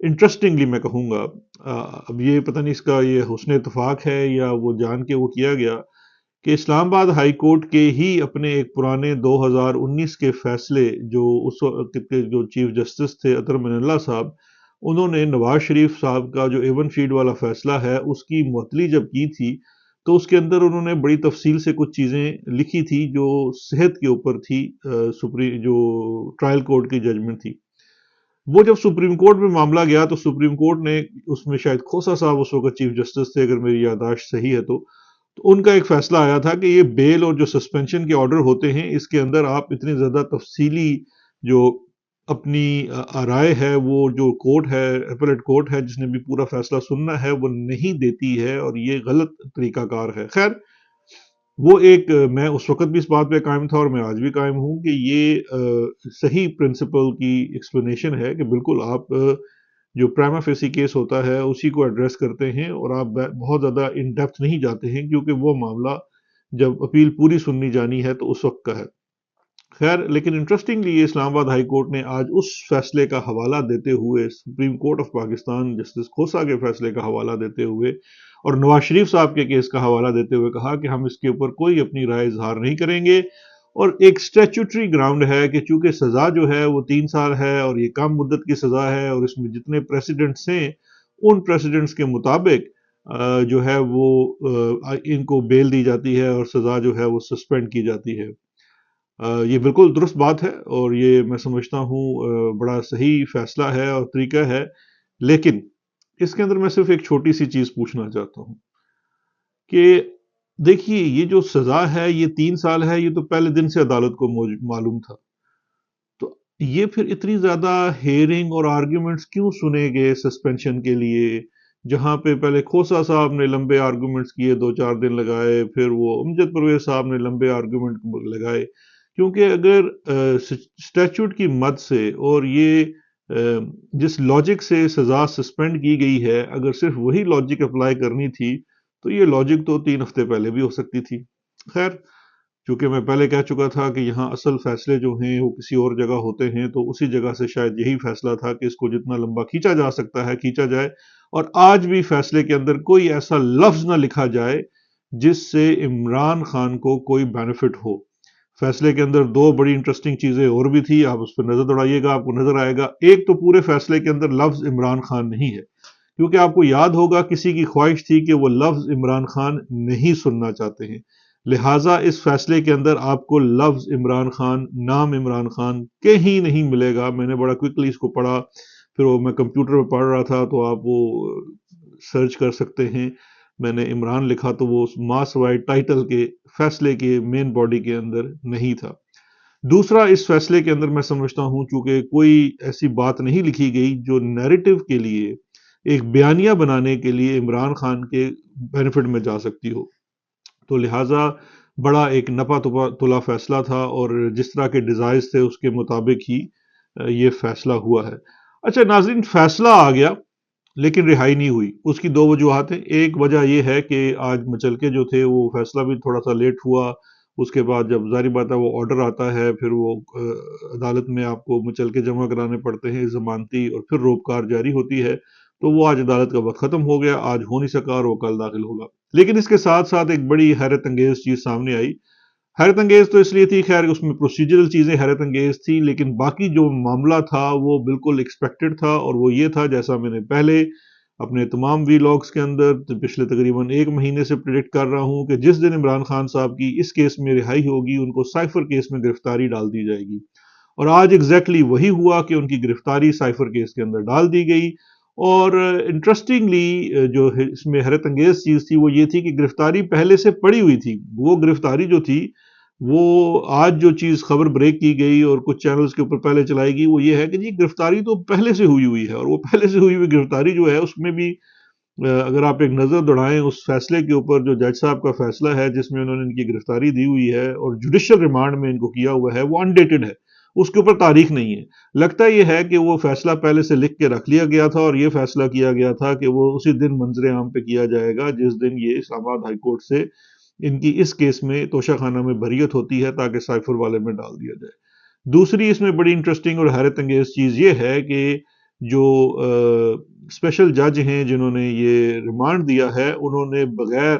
Interestingly میں کہوں گا، اب یہ پتہ نہیں اس کا یہ حسن اتفاق ہے یا وہ جان کے وہ کیا گیا، کہ اسلام آباد ہائی کورٹ کے ہی اپنے ایک پرانے 2019 کے فیصلے، جو اس وقت کے جو چیف جسٹس تھے اطہر من اللہ صاحب، انہوں نے نواز شریف صاحب کا جو ایون فیلڈ والا فیصلہ ہے اس کی معطلی جب کی تھی، تو اس کے اندر انہوں نے بڑی تفصیل سے کچھ چیزیں لکھی تھی جو صحت کے اوپر تھی، جو ٹرائل کورٹ کی ججمنٹ تھی۔ وہ جب سپریم کورٹ میں معاملہ گیا تو سپریم کورٹ نے اس میں، شاید کھوسا صاحب اس وقت چیف جسٹس تھے اگر میری یادداشت صحیح ہے تو ان کا ایک فیصلہ آیا تھا کہ یہ بیل اور جو سسپینشن کے آرڈر ہوتے ہیں اس کے اندر آپ اتنی زیادہ تفصیلی جو اپنی رائے ہے، وہ جو کورٹ ہے، اپیلیٹ کورٹ ہے جس نے بھی پورا فیصلہ سننا ہے، وہ نہیں دیتی ہے، اور یہ غلط طریقہ کار ہے۔ خیر، وہ ایک میں اس وقت بھی اس بات پہ قائم تھا اور میں آج بھی قائم ہوں کہ یہ صحیح پرنسپل کی ایکسپلینیشن ہے کہ بالکل آپ جو پرائما فیسی کیس ہوتا ہے اسی کو ایڈریس کرتے ہیں، اور آپ بہت زیادہ ان ڈیپتھ نہیں جاتے ہیں، کیونکہ وہ معاملہ جب اپیل پوری سننی جانی ہے تو اس وقت کا ہے۔ خیر، لیکن انٹرسٹنگلی یہ اسلام آباد ہائی کورٹ نے آج اس فیصلے کا حوالہ دیتے ہوئے، supreme court of Pakistan justice کھوسا کے فیصلے کا حوالہ دیتے ہوئے اور نواز شریف صاحب کے کیس کا حوالہ دیتے ہوئے کہا کہ ہم اس کے اوپر کوئی اپنی رائے اظہار نہیں کریں گے، اور ایک اسٹیچوٹری گراؤنڈ ہے کہ چونکہ سزا جو ہے وہ 3 سال ہے اور یہ کم مدت کی سزا ہے، اور اس میں جتنے پریسیڈنٹس ہیں ان پریسیڈنٹس کے مطابق جو ہے وہ ان کو بیل دی جاتی ہے اور سزا جو ہے وہ سسپینڈ کی جاتی ہے۔ یہ بالکل درست بات ہے، اور یہ میں سمجھتا ہوں بڑا صحیح فیصلہ ہے اور طریقہ ہے، لیکن اس کے اندر میں صرف ایک چھوٹی سی چیز پوچھنا چاہتا ہوں کہ دیکھیے یہ جو سزا ہے یہ 3 سال ہے، یہ تو پہلے دن سے عدالت کو معلوم تھا، تو یہ پھر اتنی زیادہ ہیئرنگ اور آرگیومنٹس کیوں سنے گئے سسپینشن کے لیے، جہاں پہ پہلے کھوسا صاحب نے لمبے آرگیومنٹس کیے، 2 4 دن لگائے، پھر وہ امجد پرویز صاحب نے لمبے آرگیومنٹ لگائے، کیونکہ اگر اسٹیچوٹ کی مد سے اور یہ جس لاجک سے سزا سسپینڈ کی گئی ہے، اگر صرف وہی لاجک اپلائی کرنی تھی تو یہ لاجک تو 3 ہفتے پہلے بھی ہو سکتی تھی۔ خیر، چونکہ میں پہلے کہہ چکا تھا کہ یہاں اصل فیصلے جو ہیں وہ کسی اور جگہ ہوتے ہیں، تو اسی جگہ سے شاید یہی فیصلہ تھا کہ اس کو جتنا لمبا کھینچا جا سکتا ہے کھینچا جائے، اور آج بھی فیصلے کے اندر کوئی ایسا لفظ نہ لکھا جائے جس سے عمران خان کو کوئی بینیفٹ ہو۔ فیصلے کے اندر 2 بڑی انٹرسٹنگ چیزیں اور بھی تھی، آپ اس پہ نظر دوڑائیے گا، آپ کو نظر آئے گا۔ ایک تو پورے فیصلے کے اندر لفظ عمران خان نہیں ہے، کیونکہ آپ کو یاد ہوگا کسی کی خواہش تھی کہ وہ لفظ عمران خان نہیں سننا چاہتے ہیں، لہٰذا اس فیصلے کے اندر آپ کو لفظ عمران خان، نام عمران خان کہیں نہیں ملے گا۔ میں نے بڑا کوئکلی اس کو پڑھا، پھر وہ میں کمپیوٹر پہ پڑھ رہا تھا تو آپ وہ سرچ کر سکتے ہیں، میں نے عمران لکھا تو وہ ماں سوائے ٹائٹل کے فیصلے کے مین باڈی کے اندر نہیں تھا۔ دوسرا، اس فیصلے کے اندر میں سمجھتا ہوں چونکہ کوئی ایسی بات نہیں لکھی گئی جو نیریٹو کے لیے، ایک بیانیہ بنانے کے لیے عمران خان کے بینیفٹ میں جا سکتی ہو، تو لہٰذا بڑا ایک نپا تلا فیصلہ تھا، اور جس طرح کے ڈیزائرز تھے اس کے مطابق ہی یہ فیصلہ ہوا ہے۔ اچھا ناظرین، فیصلہ آ گیا لیکن رہائی نہیں ہوئی۔ اس کی 2 وجوہات ہیں۔ ایک وجہ یہ ہے کہ آج مچلکے جو تھے وہ فیصلہ بھی تھوڑا سا لیٹ ہوا، اس کے بعد جب ظاہری بات ہے وہ آرڈر آتا ہے پھر وہ عدالت میں آپ کو مچلکے جمع کرانے پڑتے ہیں ضمانتی، اور پھر روپکار جاری ہوتی ہے، تو وہ آج عدالت کا وقت ختم ہو گیا، آج ہو نہیں سکا اور وہ کل داخل ہوگا۔ لیکن اس کے ساتھ ساتھ ایک بڑی حیرت انگیز چیز سامنے آئی۔ حیرت انگیز تو اس لیے تھی، خیر اس میں پروسیجرل چیزیں حیرت انگیز تھی، لیکن باقی جو معاملہ تھا وہ بالکل ایکسپیکٹڈ تھا، اور وہ یہ تھا جیسا میں نے پہلے اپنے تمام ویلاگز کے اندر پچھلے تقریباً 1 مہینے سے پریڈکٹ کر رہا ہوں کہ جس دن عمران خان صاحب کی اس کیس میں رہائی ہوگی ان کو سائفر کیس میں گرفتاری ڈال دی جائے گی، اور آج ایگزیکٹلی وہی ہوا کہ ان کی گرفتاری سائفر کیس کے اندر ڈال دی گئی۔ اور انٹرسٹنگلی جو اس میں حیرت انگیز چیز تھی وہ یہ تھی کہ گرفتاری پہلے سے پڑی ہوئی تھی، وہ گرفتاری جو تھی وہ آج جو چیز خبر بریک کی گئی اور کچھ چینلز کے اوپر پہلے چلائی گئی وہ یہ ہے کہ جی گرفتاری تو پہلے سے ہوئی ہے، اور وہ پہلے سے ہوئی گرفتاری جو ہے اس میں بھی اگر آپ ایک نظر دوڑائیں اس فیصلے کے اوپر جو جج صاحب کا فیصلہ ہے جس میں انہوں نے ان کی گرفتاری دی ہوئی ہے اور جوڈیشل ریمانڈ میں ان کو کیا ہوا ہے، وہ انڈیٹڈ ہے، اس کے اوپر تاریخ نہیں ہے۔ لگتا یہ ہے کہ وہ فیصلہ پہلے سے لکھ کے رکھ لیا گیا تھا، اور یہ فیصلہ کیا گیا تھا کہ وہ اسی دن منظر عام پہ کیا جائے گا جس دن یہ اسلام آباد ہائی کورٹ سے ان کی اس کیس میں توشہ خانہ میں بریت ہوتی ہے، تاکہ سائفر والے میں ڈال دیا جائے۔ دوسری اس میں بڑی انٹرسٹنگ اور حیرت انگیز چیز یہ ہے کہ جو اسپیشل جج ہیں جنہوں نے یہ ریمانڈ دیا ہے، انہوں نے بغیر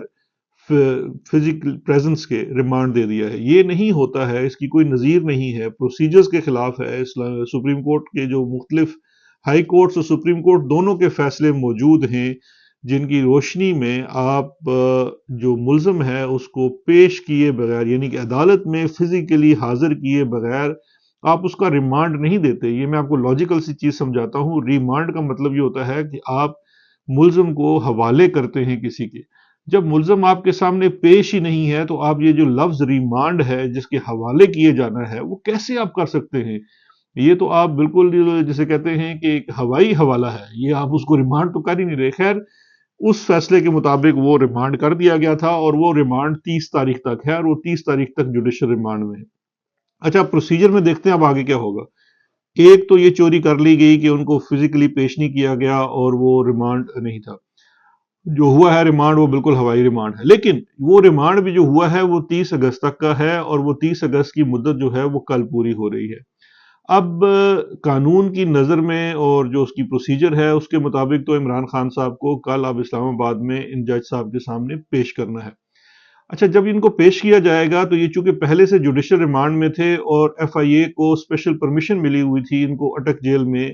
فزیکل پریزنس کے ریمانڈ دے دیا ہے. یہ نہیں ہوتا ہے، اس کی کوئی نظیر نہیں ہے، پروسیجرز کے خلاف ہے. سپریم کورٹ کے جو مختلف ہائی کورٹس اور سپریم کورٹ دونوں کے فیصلے موجود ہیں، جن کی روشنی میں آپ جو ملزم ہے اس کو پیش کیے بغیر، یعنی کہ عدالت میں فزیکلی حاضر کیے بغیر آپ اس کا ریمانڈ نہیں دیتے. یہ میں آپ کو لاجیکل سی چیز سمجھاتا ہوں. ریمانڈ کا مطلب یہ ہوتا ہے کہ آپ ملزم کو حوالے کرتے ہیں کسی کے. جب ملزم آپ کے سامنے پیش ہی نہیں ہے تو آپ یہ جو لفظ ریمانڈ ہے جس کے حوالے کیے جانا ہے وہ کیسے آپ کر سکتے ہیں؟ یہ تو آپ بالکل جسے کہتے ہیں کہ ایک ہوائی حوالہ ہے، یہ آپ اس کو ریمانڈ تو کر ہی نہیں رہے. خیر، اس فیصلے کے مطابق وہ ریمانڈ کر دیا گیا تھا، اور وہ ریمانڈ 30 تاریخ تک ہے، اور وہ 30 تاریخ تک جوڈیشل ریمانڈ میں ہے. اچھا، پروسیجر میں دیکھتے ہیں اب آگے کیا ہوگا. ایک تو یہ چوری کر لی گئی کہ ان کو فزیکلی پیش نہیں کیا گیا اور وہ ریمانڈ نہیں تھا. جو ہوا ہے ریمانڈ وہ بالکل ہوائی ریمانڈ ہے، لیکن وہ ریمانڈ بھی جو ہوا ہے وہ 30 اگست تک کا ہے، اور وہ 30 اگست کی مدت جو ہے وہ کل پوری ہو رہی ہے. اب قانون کی نظر میں اور جو اس کی پروسیجر ہے اس کے مطابق تو عمران خان صاحب کو کل اب اسلام آباد میں ان جج صاحب کے سامنے پیش کرنا ہے. اچھا، جب ان کو پیش کیا جائے گا تو یہ چونکہ پہلے سے جوڈیشل ریمانڈ میں تھے اور ایف آئی اے کو اسپیشل پرمیشن ملی ہوئی تھی ان کو اٹک جیل میں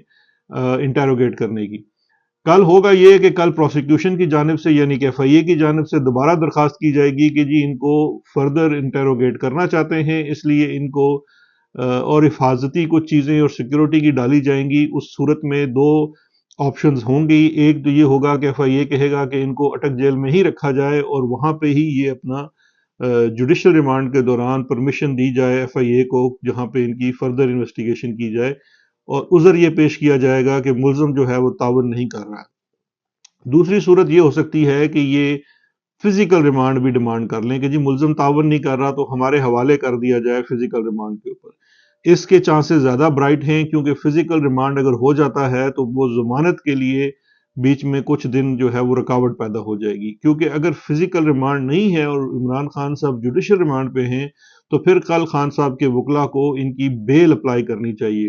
انٹیروگیٹ کرنے کی. کل ہوگا یہ کہ کل پروسیکیوشن کی جانب سے، یعنی کہ ایف آئی اے کی جانب سے دوبارہ درخواست کی جائے گی کہ جی ان کو فردر انٹیروگیٹ کرنا چاہتے ہیں، اس لیے ان کو اور حفاظتی کچھ چیزیں اور سیکیورٹی کی ڈالی جائیں گی. اس صورت میں دو آپشنز ہوں گی. ایک تو یہ ہوگا کہ ایف آئی اے کہے گا کہ ان کو اٹک جیل میں ہی رکھا جائے اور وہاں پہ ہی یہ اپنا جوڈیشل ریمانڈ کے دوران پرمیشن دی جائے ایف آئی اے کو، جہاں پہ ان کی فردر انویسٹیگیشن کی جائے، اور عذر یہ پیش کیا جائے گا کہ ملزم جو ہے وہ تعاون نہیں کر رہا ہے. دوسری صورت یہ ہو سکتی ہے کہ یہ فزیکل ریمانڈ بھی ڈیمانڈ کر لیں کہ جی ملزم تعاون نہیں کر رہا تو ہمارے حوالے کر دیا جائے فزیکل ریمانڈ کے اوپر. اس کے چانسز زیادہ برائٹ ہیں، کیونکہ فزیکل ریمانڈ اگر ہو جاتا ہے تو وہ ضمانت کے لیے بیچ میں کچھ دن جو ہے وہ رکاوٹ پیدا ہو جائے گی. کیونکہ اگر فزیکل ریمانڈ نہیں ہے اور عمران خان صاحب جوڈیشل ریمانڈ پہ ہیں تو پھر کل خان صاحب کے وکلا کو ان کی بیل اپلائی کرنی چاہیے.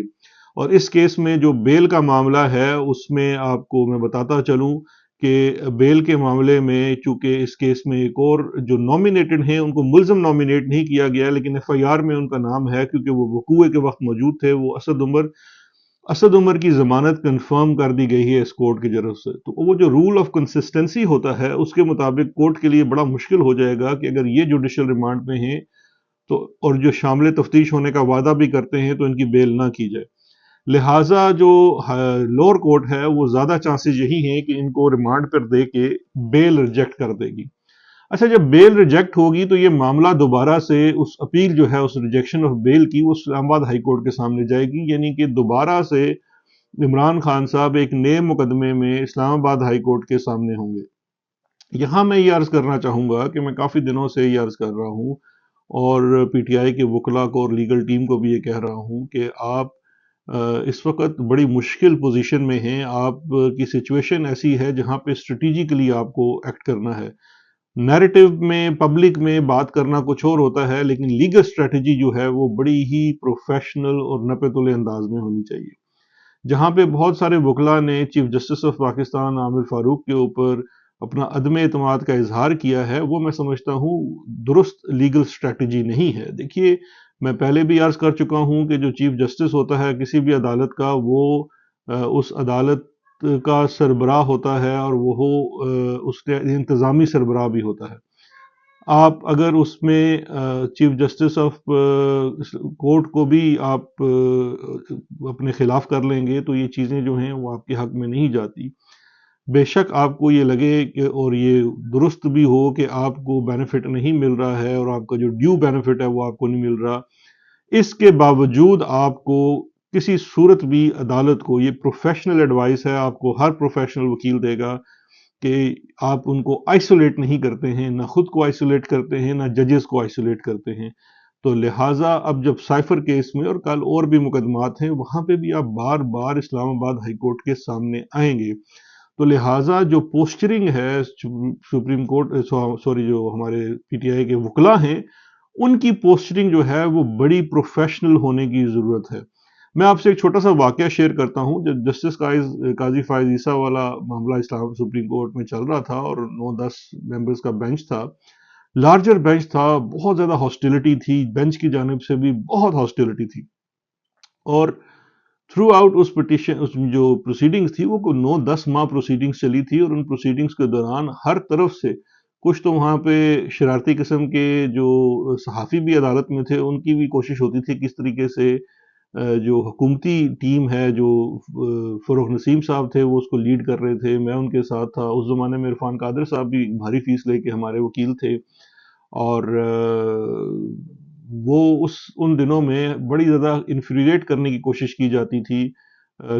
اور اس کیس میں جو بیل کا معاملہ ہے اس میں آپ کو میں بتاتا چلوں کہ بیل کے معاملے میں چونکہ اس کیس میں ایک اور جو نامینیٹڈ ہیں ان کو ملزم نامینیٹ نہیں کیا گیا، لیکن ایف آئی آر میں ان کا نام ہے کیونکہ وہ وقوع کے وقت موجود تھے. وہ اسد عمر کی ضمانت کنفرم کر دی گئی ہے اس کورٹ کی جانب سے. تو وہ جو رول آف کنسسٹنسی ہوتا ہے اس کے مطابق کورٹ کے لیے بڑا مشکل ہو جائے گا کہ اگر یہ جوڈیشل ریمانڈ میں ہیں تو اور جو شامل تفتیش ہونے کا وعدہ بھی کرتے ہیں تو ان کی بیل نہ کی جائے. لہٰذا جو لوور کورٹ ہے وہ زیادہ چانسز یہی ہیں کہ ان کو ریمانڈ پر دے کے بیل ریجیکٹ کر دے گی. اچھا، جب بیل ریجیکٹ ہوگی تو یہ معاملہ دوبارہ سے اس اپیل جو ہے اس ریجیکشن آف بیل کی وہ اسلام آباد ہائی کورٹ کے سامنے جائے گی، یعنی کہ دوبارہ سے عمران خان صاحب ایک نئے مقدمے میں اسلام آباد ہائی کورٹ کے سامنے ہوں گے. یہاں میں یہ عرض کرنا چاہوں گا کہ میں کافی دنوں سے یہ عرض کر رہا ہوں اور پی ٹی آئی کے وکلا کو اور لیگل ٹیم کو بھی یہ کہہ رہا ہوں کہ آپ اس وقت بڑی مشکل پوزیشن میں ہیں. آپ کی سچویشن ایسی ہے جہاں پہ اسٹریٹجیکلی آپ کو ایکٹ کرنا ہے. نیریٹو میں پبلک میں بات کرنا کچھ اور ہوتا ہے، لیکن لیگل اسٹریٹجی جو ہے وہ بڑی ہی پروفیشنل اور نپے تلے انداز میں ہونی چاہیے. جہاں پہ بہت سارے وکلا نے چیف جسٹس آف پاکستان عامر فاروق کے اوپر اپنا عدم اعتماد کا اظہار کیا ہے، وہ میں سمجھتا ہوں درست لیگل اسٹریٹجی نہیں ہے. دیکھیے، میں پہلے بھی عرض کر چکا ہوں کہ جو چیف جسٹس ہوتا ہے کسی بھی عدالت کا، وہ اس عدالت کا سربراہ ہوتا ہے اور وہ اس کے انتظامی سربراہ بھی ہوتا ہے. آپ اگر اس میں چیف جسٹس آف کورٹ کو بھی آپ اپنے خلاف کر لیں گے تو یہ چیزیں جو ہیں وہ آپ کے حق میں نہیں جاتی. بے شک آپ کو یہ لگے کہ اور یہ درست بھی ہو کہ آپ کو بینیفٹ نہیں مل رہا ہے اور آپ کا جو ڈیو بینیفٹ ہے وہ آپ کو نہیں مل رہا، اس کے باوجود آپ کو کسی صورت بھی عدالت کو، یہ پروفیشنل ایڈوائس ہے، آپ کو ہر پروفیشنل وکیل دے گا کہ آپ ان کو آئسولیٹ نہیں کرتے ہیں، نہ خود کو آئسولیٹ کرتے ہیں نہ ججز کو آئسولیٹ کرتے ہیں. تو لہٰذا اب جب سائفر کیس میں اور کل اور بھی مقدمات ہیں وہاں پہ بھی آپ بار بار اسلام آباد ہائی کورٹ کے سامنے آئیں گے، تو لہٰذا جو پوسچرنگ ہے سپریم کورٹ جو ہمارے پی ٹی آئی کے وکلا ہیں ان کی پوسچرنگ جو ہے وہ بڑی پروفیشنل ہونے کی ضرورت ہے. میں آپ سے ایک چھوٹا سا واقعہ شیئر کرتا ہوں. جب جسٹس قاضی فائز عیسیٰ والا معاملہ اسلام سپریم کورٹ میں چل رہا تھا اور 9-10 ممبرز کا بینچ تھا، لارجر بینچ تھا، بہت زیادہ ہاسٹیلٹی تھی، بینچ کی جانب سے بھی بہت ہاسٹیلٹی تھی، اور تھرو آؤٹ اس پٹیشن، اس جو پروسیڈنگز تھی وہ 9-10 ماہ پروسیڈنگز چلی تھی، اور ان پروسیڈنگز کے دوران ہر طرف سے کچھ تو وہاں پہ شرارتی قسم کے جو صحافی بھی عدالت میں تھے، ان کی بھی کوشش ہوتی تھی کس طریقے سے جو حکومتی ٹیم ہے، جو فروغ نسیم صاحب تھے وہ اس کو لیڈ کر رہے تھے، میں ان کے ساتھ تھا. اس زمانے میں عرفان قادر صاحب بھی بھاری فیس لے کے ہمارے وکیل تھے، اور وہ ان دنوں میں بڑی زیادہ انفریٹ کرنے کی کوشش کی جاتی تھی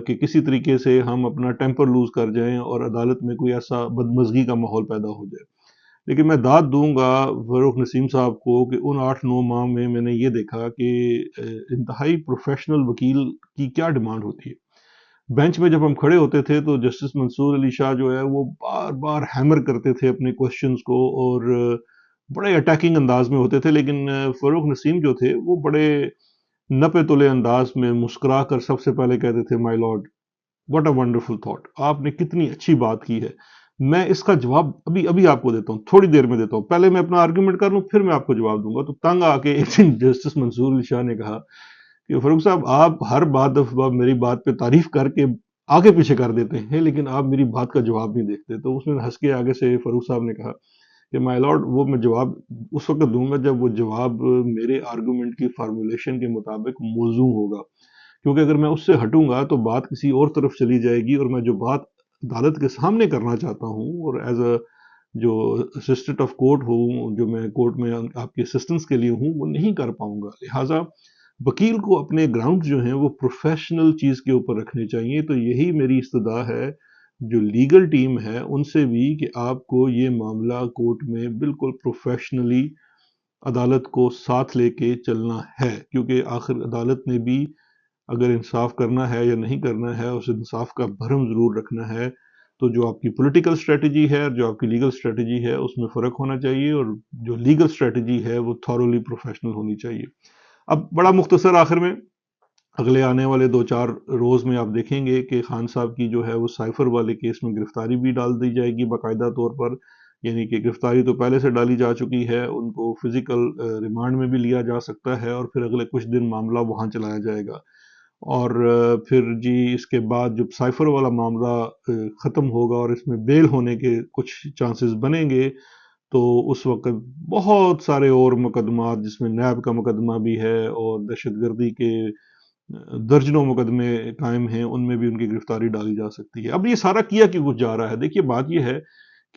کہ کسی طریقے سے ہم اپنا ٹیمپر لوز کر جائیں اور عدالت میں کوئی ایسا بدمزگی کا ماحول پیدا ہو جائے. لیکن میں داد دوں گا فروغ نسیم صاحب کو کہ ان 8-9 ماہ میں نے یہ دیکھا کہ انتہائی پروفیشنل وکیل کی کیا ڈیمانڈ ہوتی ہے. بینچ میں جب ہم کھڑے ہوتے تھے تو جسٹس منصور علی شاہ جو ہے وہ بار بار ہیمر کرتے تھے اپنے کوشچنز کو، اور بڑے اٹیکنگ انداز میں ہوتے تھے، لیکن فروغ نسیم جو تھے وہ بڑے نپے تلے انداز میں مسکرا کر سب سے پہلے کہتے تھے، my lord, what a wonderful thought, آپ نے کتنی اچھی بات کی ہے، میں اس کا جواب ابھی آپ کو دیتا ہوں، تھوڑی دیر میں دیتا ہوں، پہلے میں اپنا آرگیومنٹ کر لوں پھر میں آپ کو جواب دوں گا. تو تنگ آ کے ایک دن جسٹس منصور علی شاہ نے کہا کہ فاروق صاحب، آپ ہر بات دفعہ میری بات پہ تعریف کر کے آگے پیچھے کر دیتے ہیں، لیکن آپ میری بات کا جواب نہیں دیکھتے. تو اس میں ہنس کے آگے سے فاروق صاحب نے کہا کہ مائی لارڈ، وہ میں جواب اس وقت دوں گا جب وہ جواب میرے آرگومنٹ کی فارمولیشن کے مطابق موزوں ہوگا، کیونکہ اگر میں اس سے ہٹوں گا تو بات کسی اور طرف چلی جائے گی، اور میں جو بات عدالت کے سامنے کرنا چاہتا ہوں، اور ایز اے جو اسسٹنٹ آف کورٹ ہوں، جو میں کورٹ میں آپ کے اسسٹنس کے لیے ہوں، وہ نہیں کر پاؤں گا. لہٰذا وکیل کو اپنے گراؤنڈ جو ہیں وہ پروفیشنل چیز کے اوپر رکھنے چاہیے. تو یہی میری استدعا ہے جو لیگل ٹیم ہے ان سے بھی، کہ آپ کو یہ معاملہ کورٹ میں بالکل پروفیشنلی عدالت کو ساتھ لے کے چلنا ہے، کیونکہ آخر عدالت نے بھی اگر انصاف کرنا ہے یا نہیں کرنا ہے، اس انصاف کا بھرم ضرور رکھنا ہے. تو جو آپ کی پولیٹیکل اسٹریٹجی ہے اور جو آپ کی لیگل اسٹریٹجی ہے اس میں فرق ہونا چاہیے، اور جو لیگل اسٹریٹجی ہے وہ تھورولی پروفیشنل ہونی چاہیے. اب بڑا مختصر آخر میں، اگلے آنے والے 2-4 روز میں آپ دیکھیں گے کہ خان صاحب کی جو ہے وہ سائفر والے کیس میں گرفتاری بھی ڈال دی جائے گی باقاعدہ طور پر، یعنی کہ گرفتاری تو پہلے سے ڈالی جا چکی ہے، ان کو فزیکل ریمانڈ میں بھی لیا جا سکتا ہے، اور پھر اگلے کچھ دن معاملہ وہاں چلایا جائے گا. اور پھر جی اس کے بعد جب سائفر والا معاملہ ختم ہوگا اور اس میں بیل ہونے کے کچھ چانسز بنیں گے، تو اس وقت بہت سارے اور مقدمات، جس میں نیب کا مقدمہ بھی ہے اور دہشت گردی کے درجنوں مقدمے قائم ہیں، ان میں بھی ان کی گرفتاری ڈالی جا سکتی ہے. اب یہ سارا کیا کیوں کچھ جا رہا ہے؟ دیکھیے بات یہ ہے،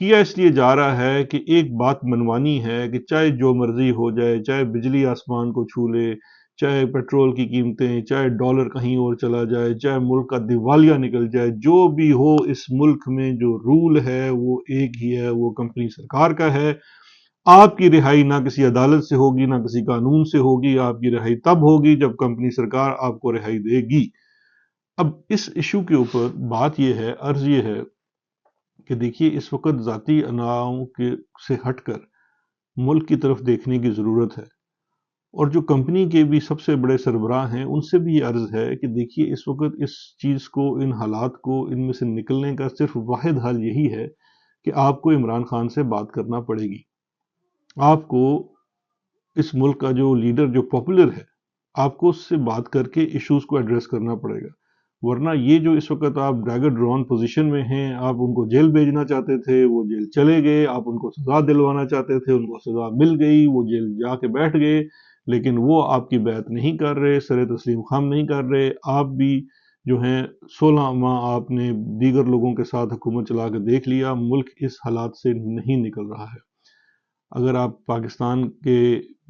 کیا اس لیے جا رہا ہے کہ ایک بات منوانی ہے کہ چاہے جو مرضی ہو جائے، چاہے بجلی آسمان کو چھو لے، چاہے پیٹرول کی قیمتیں، چاہے ڈالر کہیں اور چلا جائے، چاہے ملک کا دیوالیہ نکل جائے، جو بھی ہو، اس ملک میں جو رول ہے وہ ایک ہی ہے، وہ کمپنی سرکار کا ہے. آپ کی رہائی نہ کسی عدالت سے ہوگی، نہ کسی قانون سے ہوگی، آپ کی رہائی تب ہوگی جب کمپنی سرکار آپ کو رہائی دے گی. اب اس ایشو کے اوپر بات یہ ہے، عرض یہ ہے کہ دیکھیے اس وقت ذاتی اناؤں سے ہٹ کر ملک کی طرف دیکھنے کی ضرورت ہے، اور جو کمپنی کے بھی سب سے بڑے سربراہ ہیں ان سے بھی یہ عرض ہے کہ دیکھیے اس وقت اس چیز کو، ان حالات کو، ان میں سے نکلنے کا صرف واحد حل یہی ہے کہ آپ کو عمران خان سے بات کرنا پڑے گی. آپ کو اس ملک کا جو لیڈر جو پاپولر ہے، آپ کو اس سے بات کر کے ایشوز کو ایڈریس کرنا پڑے گا. ورنہ یہ جو اس وقت آپ ڈریگن ڈرون پوزیشن میں ہیں، آپ ان کو جیل بھیجنا چاہتے تھے، وہ جیل چلے گئے، آپ ان کو سزا دلوانا چاہتے تھے، ان کو سزا مل گئی، وہ جیل جا کے بیٹھ گئے، لیکن وہ آپ کی بیعت نہیں کر رہے، سر تسلیم خم نہیں کر رہے. آپ بھی جو ہیں 16 ماہ آپ نے دیگر لوگوں کے ساتھ حکومت چلا کے دیکھ لیا، ملک اس حالات سے نہیں نکل رہا ہے. اگر آپ پاکستان کے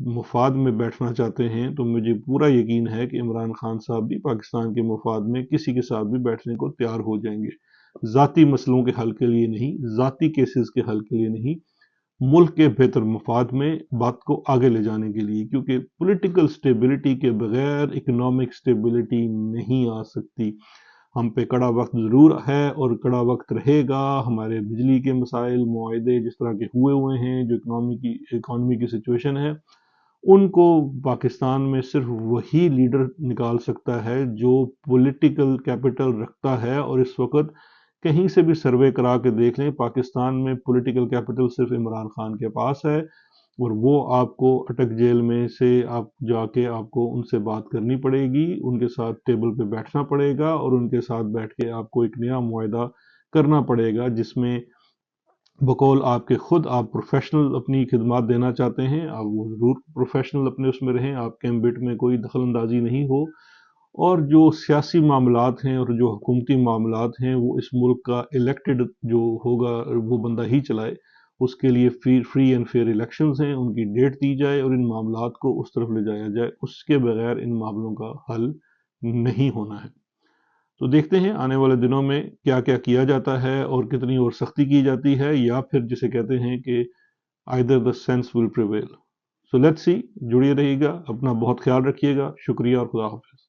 مفاد میں بیٹھنا چاہتے ہیں تو مجھے پورا یقین ہے کہ عمران خان صاحب بھی پاکستان کے مفاد میں کسی کے ساتھ بھی بیٹھنے کو تیار ہو جائیں گے، ذاتی مسئلوں کے حل کے لیے نہیں، ذاتی کیسز کے حل کے لیے نہیں، ملک کے بہتر مفاد میں بات کو آگے لے جانے کے لیے. کیونکہ پولیٹیکل سٹیبلٹی کے بغیر اکنامک سٹیبلٹی نہیں آ سکتی. ہم پہ کڑا وقت ضرور ہے اور کڑا وقت رہے گا. ہمارے بجلی کے مسائل، معاہدے جس طرح کے ہوئے ہیں، جو اکانومی کی سچویشن ہے، ان کو پاکستان میں صرف وہی لیڈر نکال سکتا ہے جو پولیٹیکل کیپٹل رکھتا ہے، اور اس وقت کہیں سے بھی سروے کرا کے دیکھ لیں، پاکستان میں پولیٹیکل کیپٹل صرف عمران خان کے پاس ہے، اور وہ آپ کو اٹک جیل میں سے آپ جا کے آپ کو ان سے بات کرنی پڑے گی، ان کے ساتھ ٹیبل پہ بیٹھنا پڑے گا، اور ان کے ساتھ بیٹھ کے آپ کو ایک نیا معاہدہ کرنا پڑے گا جس میں بقول آپ کے خود آپ پروفیشنل اپنی خدمات دینا چاہتے ہیں، آپ وہ ضرور پروفیشنل اپنے اس میں رہیں، آپ کے ایمبٹ میں کوئی دخل اندازی نہیں ہو، اور جو سیاسی معاملات ہیں اور جو حکومتی معاملات ہیں وہ اس ملک کا الیکٹڈ جو ہوگا وہ بندہ ہی چلائے، اس کے لیے فری اینڈ فیئر الیکشنز ہیں، ان کی ڈیٹ دی جائے اور ان معاملات کو اس طرف لے جایا جائے، اس کے بغیر ان معاملوں کا حل نہیں ہونا ہے۔ تو دیکھتے ہیں آنے والے دنوں میں کیا کیا کیا جاتا ہے اور کتنی اور سختی کی جاتی ہے، یا پھر جسے کہتے ہیں کہ either the sense will prevail. So let's see، جڑیے رہیے گا، اپنا بہت خیال رکھیے گا، شکریہ اور خدا حافظ۔